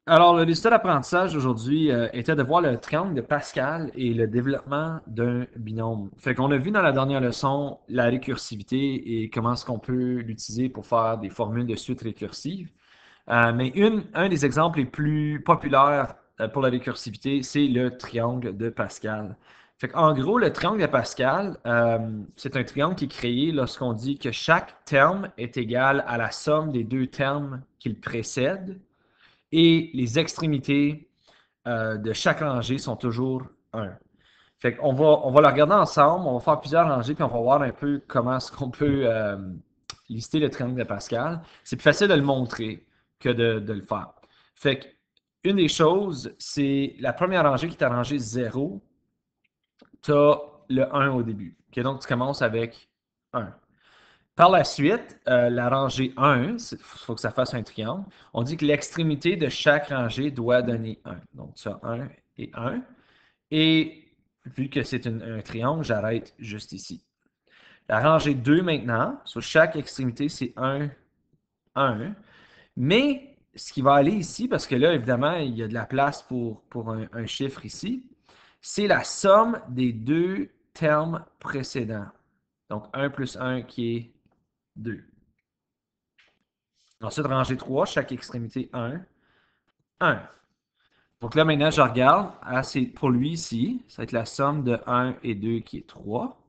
Alors, le résultat d'apprentissage aujourd'hui était de voir le triangle de Pascal et le développement d'un binôme. Fait qu'on a vu dans la dernière leçon la récursivité et comment est-ce qu'on peut l'utiliser pour faire des formules de suite récursives. Mais un des exemples les plus populaires pour la récursivité, c'est le triangle de Pascal. Fait qu'en gros, le triangle de Pascal, c'est un triangle qui est créé lorsqu'on dit que chaque terme est égal à la somme des deux termes qu'il précède et les extrémités de chaque rangée sont toujours 1. Fait qu'on on va la regarder ensemble, on va faire plusieurs rangées, puis on va voir un peu comment est-ce qu'on peut lister le triangle de Pascal. C'est plus facile de le montrer que de le faire. Fait que, une des choses, c'est la première rangée qui est à rangée 0, tu as le 1 au début. Okay, donc, tu commences avec 1. Par la suite, la rangée 1, il faut que ça fasse un triangle. On dit que l'extrémité de chaque rangée doit donner 1. Donc, tu as 1 et 1. Et vu que c'est un triangle, j'arrête juste ici. La rangée 2 maintenant, sur chaque extrémité, c'est 1, 1. Mais ce qui va aller ici, parce que là, évidemment, il y a de la place pour un chiffre ici, c'est la somme des deux termes précédents. Donc, 1 plus 1 qui est 2. Ensuite, rangée 3, chaque extrémité 1, 1. Donc là, maintenant, je regarde. C'est pour lui ici, ça va être la somme de 1 et 2 qui est 3.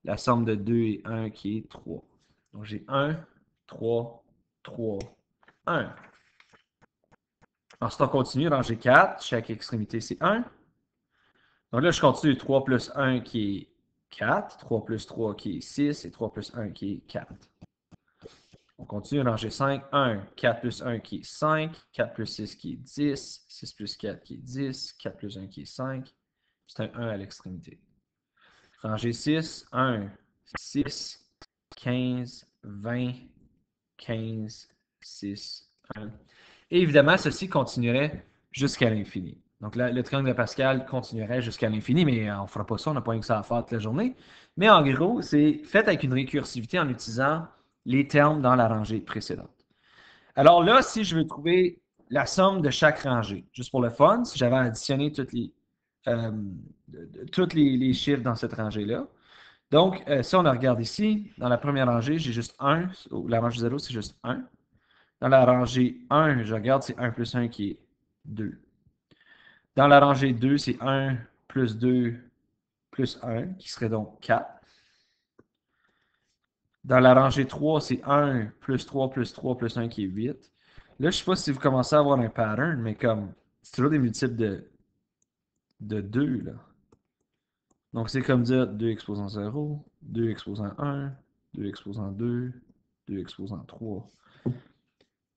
La somme de 2 et 1 qui est 3. Donc j'ai 1, 3, 3, 1. Ensuite, on continue, rangée 4. Chaque extrémité, c'est 1. Donc là, je continue 3 plus 1 qui est 4, 3 plus 3 qui est 6 et 3 plus 1 qui est 4. On continue, rangée 5, 1, 4 plus 1 qui est 5, 4 plus 6 qui est 10, 6 plus 4 qui est 10, 4 plus 1 qui est 5. C'est un 1 à l'extrémité. Rangée 6, 1, 6, 15, 20, 15, 6, 1. Et évidemment, ceci continuerait jusqu'à l'infini. Donc là, le triangle de Pascal continuerait jusqu'à l'infini, mais on ne fera pas ça, on n'a pas rien que ça à faire toute la journée. Mais en gros, c'est fait avec une récursivité en utilisant les termes dans la rangée précédente. Alors là, si je veux trouver la somme de chaque rangée, juste pour le fun, si j'avais additionné euh, tous les chiffres dans cette rangée-là, donc, si on regarde ici, dans la première rangée, j'ai juste 1. La rangée 0, c'est juste 1. Dans la rangée 1, je regarde, c'est 1 plus 1 qui est 2. Dans la rangée 2, c'est 1 plus 2 plus 1, qui serait donc 4. Dans la rangée 3, c'est 1 plus 3 plus 3 plus 1 qui est 8. Là, je ne sais pas si vous commencez à avoir un pattern, mais comme c'est toujours des multiples de 2, là. Donc, c'est comme dire 2 exposant 0, 2 exposant 1, 2 exposant 2, 2 exposant 3.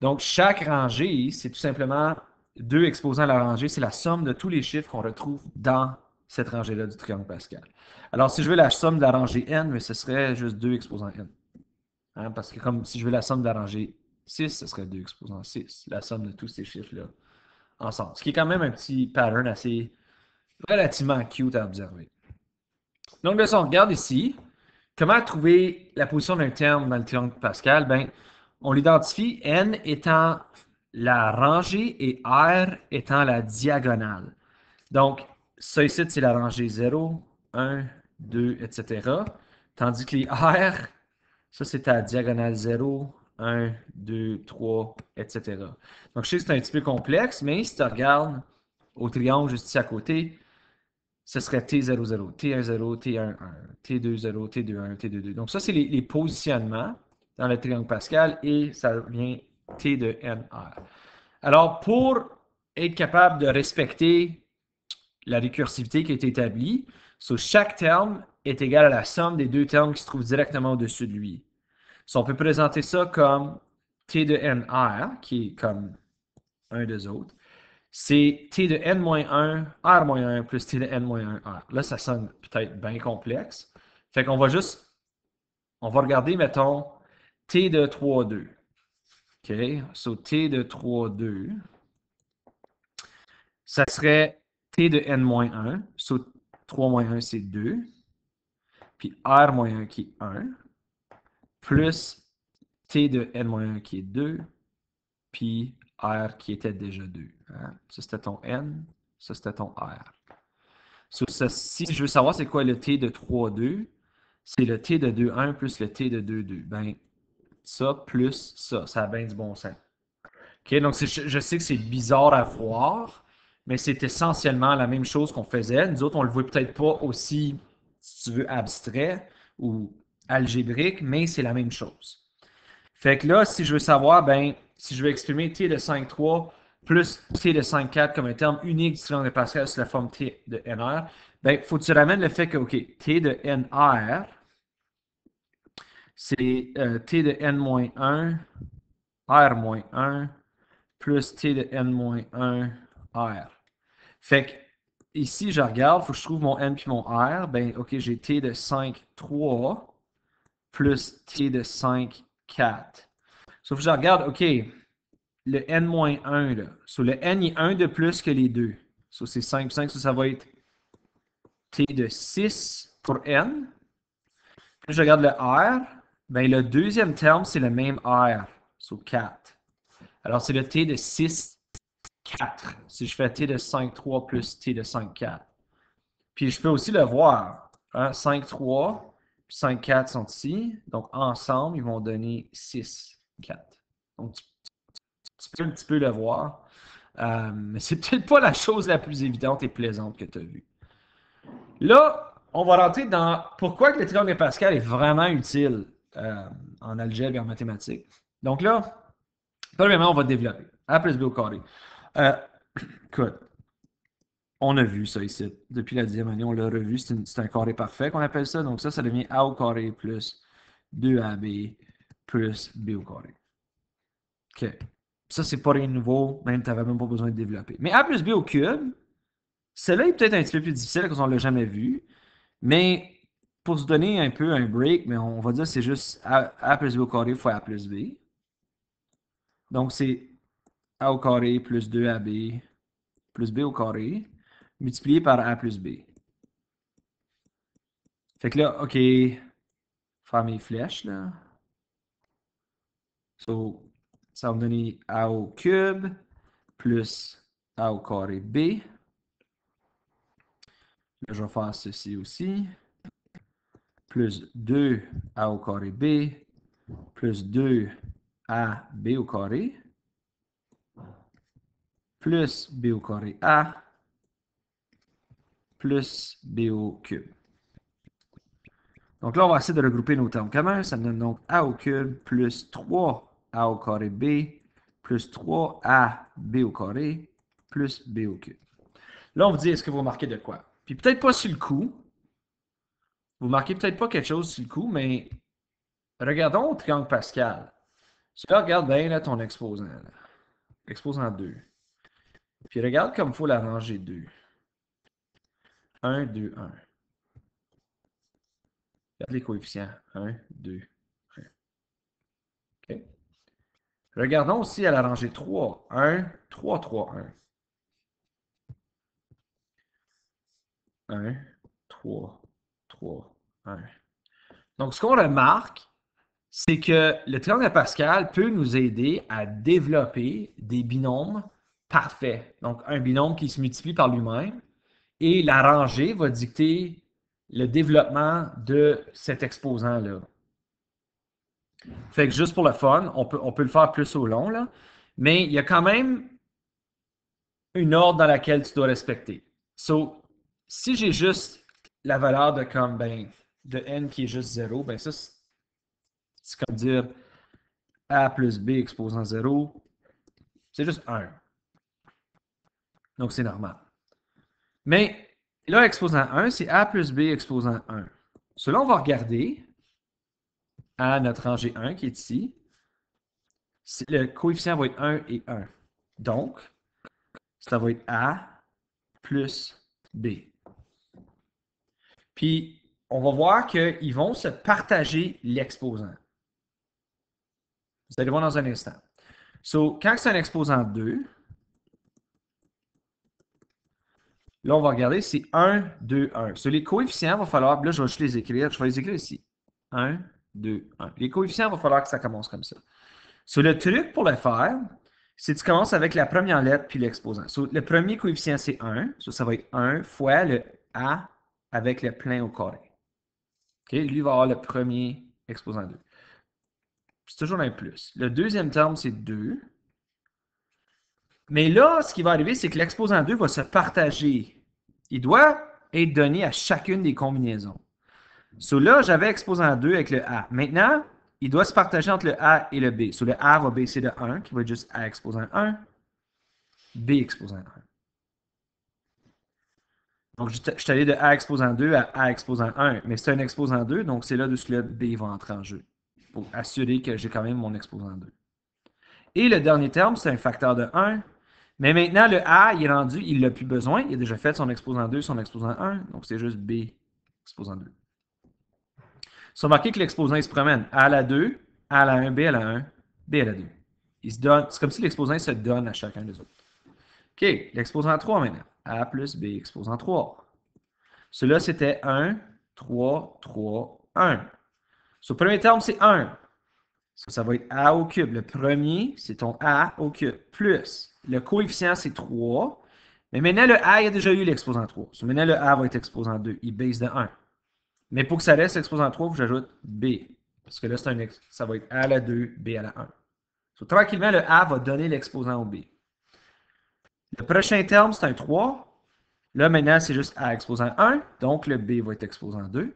Donc, chaque rangée, c'est tout simplement 2 exposants à la rangée. C'est la somme de tous les chiffres qu'on retrouve dans cette rangée-là du triangle Pascal. Alors, si je veux la somme de la rangée n, mais ce serait juste 2 exposants n. Hein, parce que comme si je veux la somme de la rangée 6, ce serait 2 exposants 6. La somme de tous ces chiffres-là ensemble. Ce qui est quand même un petit pattern assez relativement cute à observer. Donc, là, si on regarde ici, comment trouver la position d'un terme dans le triangle Pascal? Ben, on l'identifie n étant la rangée et R étant la diagonale. Donc, ça ici, c'est la rangée 0, 1, 2, etc. Tandis que les R, ça, c'est ta diagonale 0, 1, 2, 3, etc. Donc, je sais que c'est un petit peu complexe, mais si tu regardes au triangle juste ici à côté, ce serait T00, T10, T11, T20, T21, T22. Donc, ça, c'est les positionnements dans le triangle Pascal et ça vient T de NR. Alors, pour être capable de respecter la récursivité qui a été établie, so chaque terme est égal à la somme des deux termes qui se trouvent directement au-dessus de lui. So, on peut présenter ça comme T de NR, qui est comme un des autres, c'est T de n-1, R-1 plus T de n-1, R. Là, ça sonne peut-être bien complexe. Fait qu'on va juste, on va regarder, mettons, T de 3, 2. OK? So, T de 3, 2, ça serait T de n-1. So, 3 moins 1, c'est 2. Puis R-1 qui est 1. Plus T de n-1 qui est 2. Puis R qui était déjà 2. Hein? Ça, c'était ton N. Ça, c'était ton R. Si je veux savoir c'est quoi le T de 3, 2, c'est le T de 2, 1 plus le T de 2, 2. Ben, ça plus ça. Ça a bien du bon sens. OK, donc je sais que c'est bizarre à voir, mais c'est essentiellement la même chose qu'on faisait. Nous autres, on le voit peut-être pas aussi, si tu veux, abstrait ou algébrique, mais c'est la même chose. Fait que là, si je veux savoir, ben, si je veux exprimer t de 5,3 plus t de 5,4 comme un terme unique du triangle de Pascal sur la forme t de nr, ben, faut que tu ramènes le fait que, OK, t de nr, c'est t de n-1, r-1, plus t de n-1 r. Fait que ici, je regarde, il faut que je trouve mon n puis mon r. Ben, OK, j'ai t de 5, 3 plus t de 5, 4. Sauf que je regarde, OK, le n-1, là. So, le n est 1 de plus que les deux. So, c'est 5, 5, ça va être t de 6 pour n. Puis je regarde le r. Ben, le deuxième terme, c'est le même r. So, 4. Alors, c'est le t de 6, 4. Si je fais t de 5, 3 plus t de 5, 4. Puis je peux aussi le voir. Hein? 5, 3 puis 5, 4 sont ici. Donc, ensemble, ils vont donner 6, 4. Donc, tu peux un petit peu le voir. Mais c'est peut-être pas la chose la plus évidente et plaisante que tu as vue. Là, on va rentrer dans pourquoi que le triangle de Pascal est vraiment utile en algèbre et en mathématiques. Donc là, premièrement, on va développer. A plus B au carré. Écoute, on a vu ça ici. Depuis la 10e année, on l'a revu. C'est un carré parfait qu'on appelle ça. Donc ça devient A au carré plus 2AB plus B au carré. OK. Ça, c'est pas rien de nouveau. Même, tu n'avais même pas besoin de développer. Mais A plus B au cube, celle-là est peut-être un petit peu plus difficile parce qu'on ne l'a jamais vu. Mais pour se donner un peu un break, mais on va dire que c'est juste A plus B au carré fois A plus B. Donc, c'est A au carré plus 2AB plus B au carré multiplié par A plus B. Fait que là, OK, faire mes flèches, là. So, ça va me donner A au cube plus A au carré B. Là, je vais faire ceci aussi. Plus 2A au carré B plus 2AB au carré plus B au carré A plus B au cube. Donc là, on va essayer de regrouper nos termes communs. Ça me donne donc A au cube plus 3A au carré B plus 3AB au carré plus B au cube. Là, on vous dit, est-ce que vous remarquez de quoi? Puis peut-être pas sur le coup. Vous marquez peut-être pas quelque chose sur le coup, mais regardons au triangle Pascal. Si tu regardes bien là, ton exposant. Là. Exposant 2. Puis regarde comme il faut l'arranger 2. 1, 2, 1. Regarde les coefficients. 1, 2, 1. OK? Regardons aussi à la rangée 3. 1, 3, 3, 1. 1, 3, 3, 1. Donc, ce qu'on remarque, c'est que le triangle de Pascal peut nous aider à développer des binômes parfaits. Donc, un binôme qui se multiplie par lui-même. Et la rangée va dicter le développement de cet exposant-là. Fait que juste pour le fun, on peut le faire plus au long, là, mais il y a quand même une ordre dans laquelle tu dois respecter. So, si j'ai juste la valeur de comme, ben, de n qui est juste 0, ben ça, c'est comme dire a plus b exposant 0, c'est juste 1. Donc, c'est normal. Mais là, exposant 1, c'est a plus b exposant 1. Cela, on va regarder à notre rangée 1 qui est ici. Le coefficient va être 1 et 1. Donc, ça va être A plus B. Puis, on va voir qu'ils vont se partager l'exposant. Vous allez voir dans un instant. So, quand c'est un exposant 2, là, on va regarder, c'est 1, 2, 1. So, les coefficients, il va falloir, là, je vais juste les écrire. Je vais les écrire ici. 1, 2, 1. Les coefficients, il va falloir que ça commence comme ça. So, le truc pour le faire, c'est que tu commences avec la première lettre puis l'exposant. So, le premier coefficient, c'est 1. So, ça va être 1 fois le A avec le plein au carré. OK? Lui va avoir le premier exposant 2. C'est toujours un plus. Le deuxième terme, c'est 2. Mais là, ce qui va arriver, c'est que l'exposant 2 va se partager. Il doit être donné à chacune des combinaisons. So là, j'avais exposant 2 avec le A. Maintenant, il doit se partager entre le A et le B. So le A va baisser de 1, qui va être juste A exposant 1, B exposant 1. Donc, je suis allé de A exposant 2 à A exposant 1. Mais c'est un exposant 2, donc c'est là où le B va entrer en jeu. Pour assurer que j'ai quand même mon exposant 2. Et le dernier terme, c'est un facteur de 1. Mais maintenant, le A, il est rendu, il n'a plus besoin. Il a déjà fait son exposant 2, son exposant 1. Donc, c'est juste B exposant 2. So, remarquez que l'exposant, il se promène. A à la 2, A à la 1, B à la 1, B à la 2. Il se donne, c'est comme si l'exposant se donne à chacun des autres. OK, l'exposant 3 maintenant. A plus B exposant 3. Celui-là, c'était 1, 3, 3, 1. So, le premier terme, c'est 1. Ça va être A au cube. Le premier, c'est ton A au cube. Plus, le coefficient, c'est 3. Mais maintenant, le A, il a déjà eu l'exposant 3. So, maintenant, le A va être exposant 2. Il baisse de 1. Mais pour que ça reste exposant 3, il faut que j'ajoute B. Parce que là, ça va être A à la 2, B à la 1. So, tranquillement, le A va donner l'exposant au B. Le prochain terme, c'est un 3. Là, maintenant, c'est juste A exposant 1. Donc, le B va être exposant 2.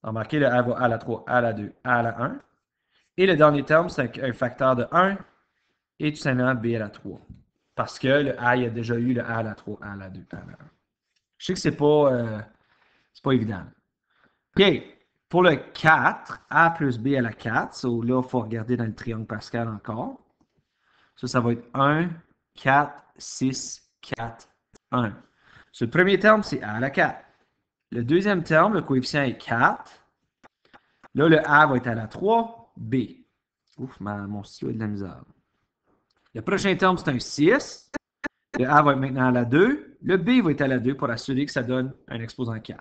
Remarquez, le A va A à la 3, A à la 2, A à la 1. Et le dernier terme, c'est un facteur de 1 et tout simplement B à la 3. Parce que le A, il a déjà eu le A à la 3, A à la 2, A à la 1. Je sais que c'est pas évident. OK. Pour le 4, A plus B à la 4. So là, il faut regarder dans le triangle Pascal encore. Ça va être 1, 4, 6, 4, 1. So, le premier terme, c'est A à la 4. Le deuxième terme, le coefficient est 4. Là, le A va être à la 3, B. Ouf, mon stylo a de la misère. Le prochain terme, c'est un 6. Le A va être maintenant à la 2. Le B va être à la 2 pour assurer que ça donne un exposant 4.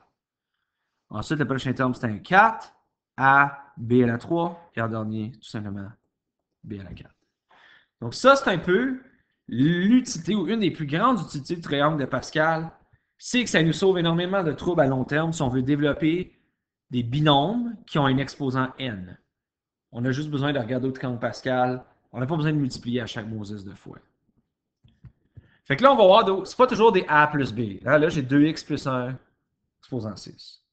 Ensuite, le prochain terme, c'est un 4. A, B à la 3. Et en dernier, tout simplement, B à la 4. Donc ça, c'est un peu l'utilité ou une des plus grandes utilités du triangle de Pascal. C'est que ça nous sauve énormément de troubles à long terme si on veut développer des binômes qui ont un exposant n. On a juste besoin de regarder au triangle Pascal. On n'a pas besoin de multiplier à chaque Moses de fois. Fait que là, on va voir, c'est pas toujours des A plus B. Là, j'ai 2x plus 1 exposant 6.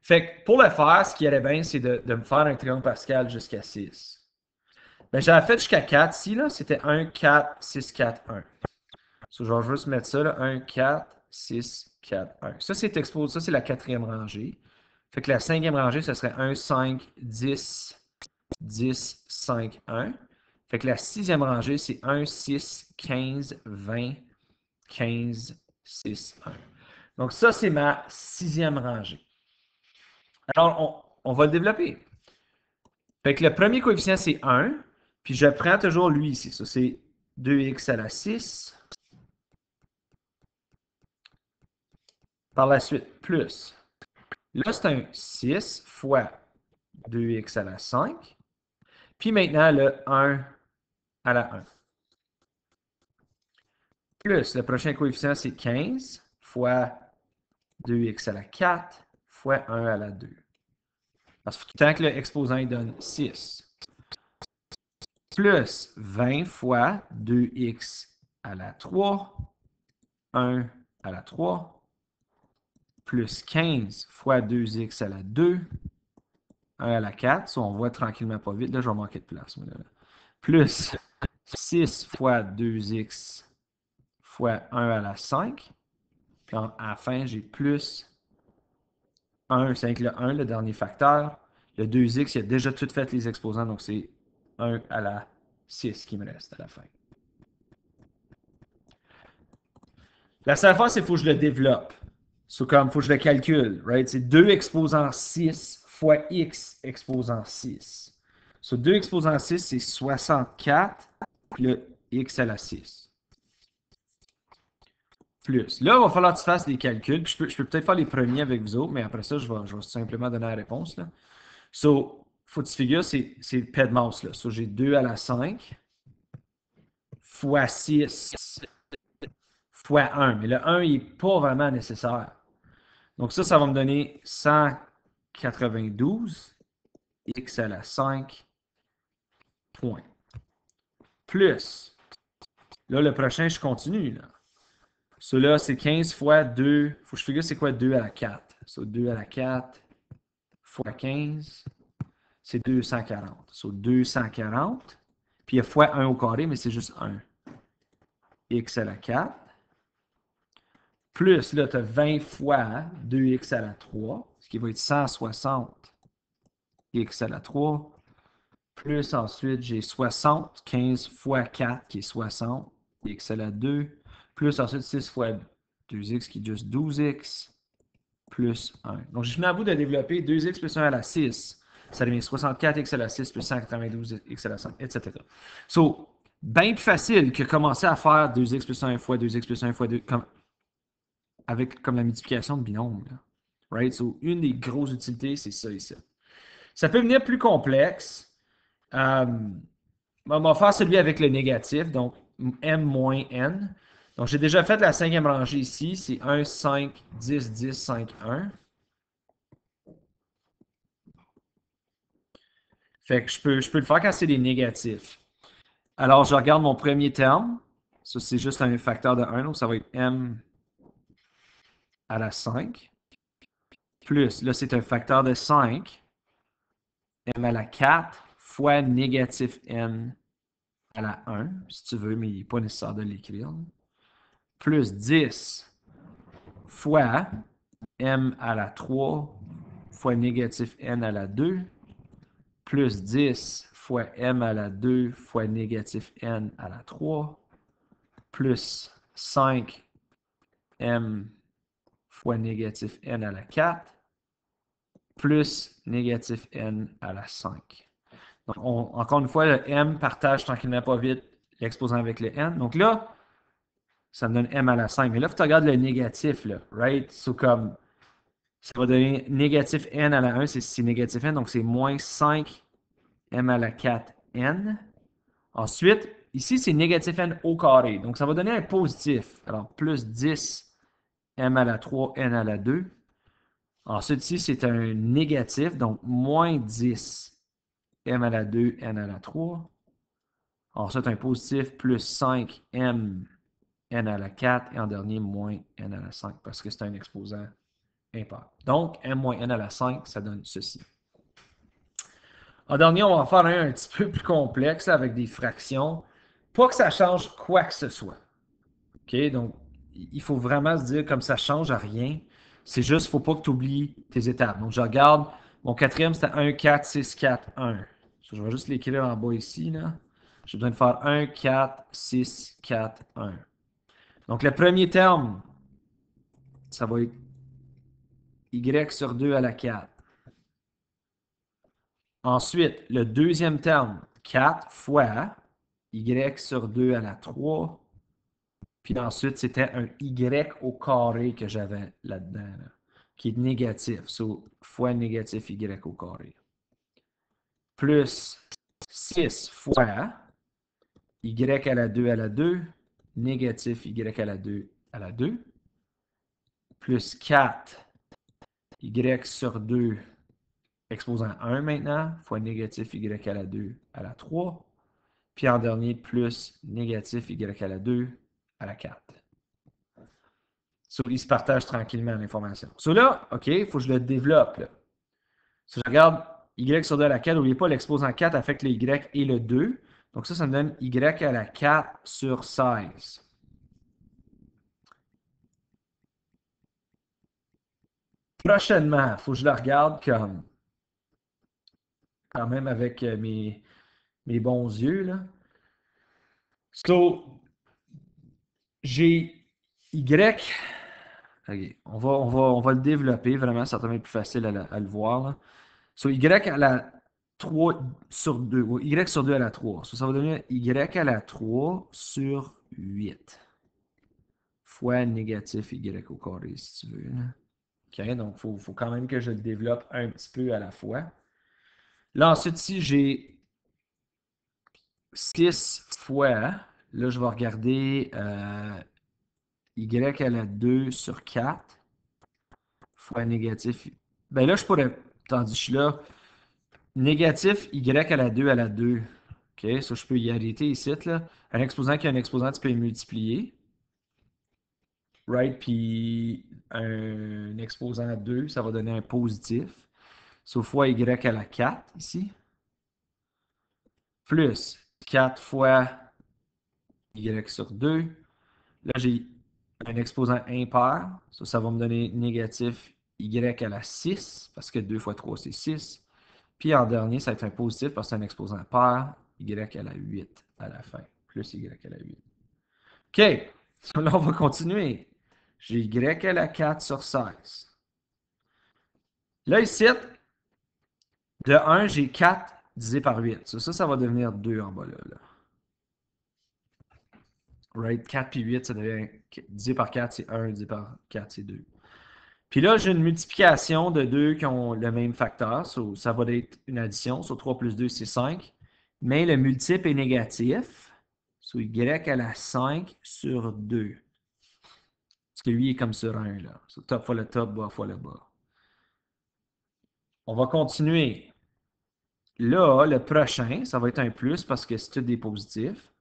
Fait que pour le faire, ce qui allait bien, c'est de me faire un triangle Pascal jusqu'à 6. Ben, j'avais fait jusqu'à 4 ici, là. C'était 1, 4, 6, 4, 1. So, je vais juste mettre ça, là. 1, 4, 6, 4, 1. Ça, c'est exposé. Ça, c'est la quatrième rangée. Fait que la cinquième rangée, ce serait 1, 5, 10, 10, 5, 1. Fait que la sixième rangée, c'est 1, 6, 15, 20, 15, 6, 1. Donc, ça, c'est ma sixième rangée. Alors, on va le développer. Fait que le premier coefficient, c'est 1. Puis, je prends toujours lui ici. Ça, c'est 2x à la 6. Par la suite, plus. Là, c'est un 6 fois 2x à la 5. Puis maintenant, le 1 à la 1. Plus, le prochain coefficient, c'est 15 fois 2x à la 4 fois 1 à la 2. Parce que tout le temps que l'exposant il donne 6. Plus 20 fois 2x à la 3, 1 à la 3, plus 15 fois 2x à la 2, 1 à la 4. Ça, on voit tranquillement pas vite. Là, je vais manquer de place. Là. Plus 6 fois 2x fois 1 à la 5. Puis à la fin, j'ai plus 1, c'est avec le 1, le dernier facteur. Le 2x, il a déjà tout fait les exposants, donc c'est 1 à la 6 qui me reste à la fin. La seule fois, c'est qu'il faut que je le développe. C'est comme, il faut que je le calcule, right? C'est 2 exposant 6 fois x exposant 6. So, 2 exposant 6, c'est 64, puis le x à la 6. Plus. Là, il va falloir que tu fasses des calculs. Puis je peux peut-être faire les premiers avec vous autres, mais après ça, je vais simplement donner la réponse. Là. So, faut que tu figures, c'est le P de masse. Là. So, j'ai 2 à la 5 fois 6 fois 1. Mais le 1, il n'est pas vraiment nécessaire. Donc ça va me donner 192 x à la 5 points. Plus, là, le prochain, je continue. Là. Celui-là, c'est 15 fois 2. Il faut que je figure c'est quoi 2 à la 4. So, 2 à la 4 fois 15, c'est 240. So, 240. Puis il y a fois 1 au carré, mais c'est juste 1. X à la 4. Plus, là, tu as 20 fois 2x à la 3, ce qui va être 160 x à la 3. Plus ensuite, j'ai 60, 15 fois 4 qui est 60, x à la 2. Plus ensuite 6 fois 2x qui est juste 12x, plus 1. Donc, je viens à bout de développer 2x plus 1 à la 6. Ça devient 64x à la 6 plus 192x à la 5, etc. So, bien plus facile que commencer à faire 2x plus 1 fois 2x plus 1 fois 2, avec comme la multiplication de binôme. Là. Right? So, une des grosses utilités, c'est ça ici. Ça peut venir plus complexe. On va faire celui avec le négatif, donc m moins n. Donc, j'ai déjà fait la cinquième rangée ici. C'est 1, 5, 10, 10, 5, 1. Fait que je peux le faire quand c'est des négatifs. Alors, je regarde mon premier terme. Ça, c'est juste un facteur de 1, donc ça va être m à la 5. Plus, là, c'est un facteur de 5. M à la 4 fois négatif n à la 1, si tu veux, mais il n'est pas nécessaire de l'écrire. Plus 10 fois m à la 3 fois négatif n à la 2, plus 10 fois m à la 2 fois négatif n à la 3, plus 5 m fois négatif n à la 4, plus négatif n à la 5. Donc, encore une fois, le m partage tranquillement pas vite l'exposant avec le n. Donc là, ça me donne m à la 5. Mais là, il faut que tu regardes le négatif, là, right? So, comme, ça va donner négatif n à la 1, c'est négatif n, donc c'est moins 5 m à la 4 n. Ensuite, ici, c'est négatif n au carré. Donc, ça va donner un positif. Alors, plus 10 m à la 3, n à la 2. Ensuite, ici, c'est un négatif, donc moins 10 m à la 2, n à la 3. Ensuite, un positif, plus 5 m, n à la 4. Et en dernier, moins n à la 5, parce que c'est un exposant impair. Donc, m moins n à la 5, ça donne ceci. En dernier, on va en faire un petit peu plus complexe avec des fractions. Pas que ça change quoi que ce soit. OK? Donc, il faut vraiment se dire comme ça ne change à rien. C'est juste, il ne faut pas que tu oublies tes étapes. Donc, je regarde. Mon quatrième, c'était 1, 4, 6, 4, 1. Je vais juste l'écrire en bas ici. J'ai besoin de faire 1, 4, 6, 4, 1. Donc, le premier terme, ça va être y sur 2 à la 4. Ensuite, le deuxième terme, 4 fois y sur 2 à la 3. Puis ensuite, c'était un y au carré que j'avais là-dedans, là, qui est négatif. So, fois négatif y au carré. Plus 6 fois y à la 2 à la 2, négatif y à la 2 à la 2. Plus 4 y sur 2 exposant 1 maintenant, fois négatif y à la 2 à la 3. Puis en dernier, plus négatif y à la 2 à la 4. So, il se partage tranquillement l'information. So là, OK, il faut que je le développe. Là. Si je regarde y sur 2 à la 4, n'oubliez pas, l'exposant 4 affecte le y et le 2. Donc ça me donne y à la 4 sur 16. Prochainement, il faut que je le regarde comme quand même avec mes bons yeux. Là. So, j'ai y. OK, on va le développer vraiment, ça va être plus facile à le voir. Là. So, y à la 3 sur 2, ou y sur 2 à la 3. So, ça va devenir y à la 3 sur 8 fois négatif y au carré, si tu veux. OK, donc il faut quand même que je le développe un petit peu à la fois. Là, ensuite, ici, j'ai 6 fois Là, je vais regarder y à la 2 sur 4 fois négatif. Ben là, je pourrais, tandis que je suis là, négatif y à la 2. OK, ça, je peux y arrêter ici, là. Un exposant qui a un exposant, tu peux le multiplier. Right? Puis un exposant à 2, ça va donner un positif. Sauf fois y à la 4 ici. Plus 4 fois y sur 2. Là, j'ai un exposant impair. Ça va me donner négatif y à la 6, parce que 2 fois 3, c'est 6. Puis en dernier, ça va être un positif parce que c'est un exposant pair, y à la 8 à la fin. Plus y à la 8. OK. Là, on va continuer. J'ai y à la 4 sur 16. Là, ici, de 1, j'ai 4 divisé par 8. Ça va devenir 2 en bas là. Right? 4 puis 8, ça devient divisé par 4, c'est 1, divisé par 4, c'est 2. Puis là, j'ai une multiplication de 2 qui ont le même facteur. Ça va être une addition. 3 plus 2, c'est 5. Mais le multiple est négatif. Y à la 5 sur 2. Parce que lui est comme sur 1, là. Top fois le top, bas fois le bas. On va continuer. Là, le prochain, ça va être un plus parce que c'est tout des positifs.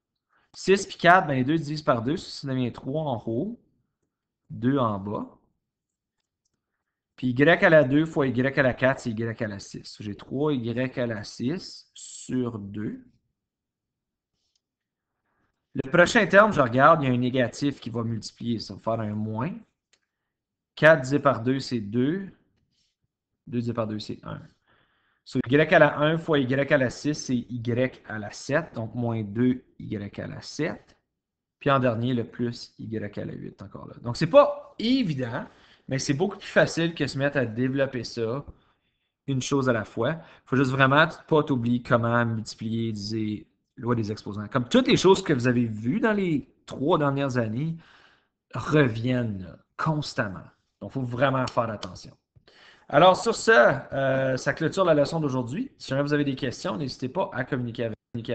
6 puis 4, ben les deux divisent par 2, ça devient 3 en haut, 2 en bas. Puis y à la 2 fois y à la 4, c'est y à la 6. J'ai 3y à la 6 sur 2. Le prochain terme, je regarde, il y a un négatif qui va multiplier. Ça va faire un moins. 4 divisé par 2, c'est 2. 2 divisé par 2, c'est 1. Y à la 1 fois y à la 6, c'est y à la 7. Donc, moins 2 y à la 7. Puis en dernier, le plus y à la 8, encore là. Donc, c'est pas évident, mais c'est beaucoup plus facile que se mettre à développer ça une chose à la fois. Il faut juste vraiment pas t'oublier comment multiplier, diviser, loi des exposants. Comme toutes les choses que vous avez vues dans les 3 dernières années reviennent là, constamment. Donc, il faut vraiment faire attention. Alors, sur ce, ça clôture la leçon d'aujourd'hui. Si jamais vous avez des questions, n'hésitez pas à communiquer avec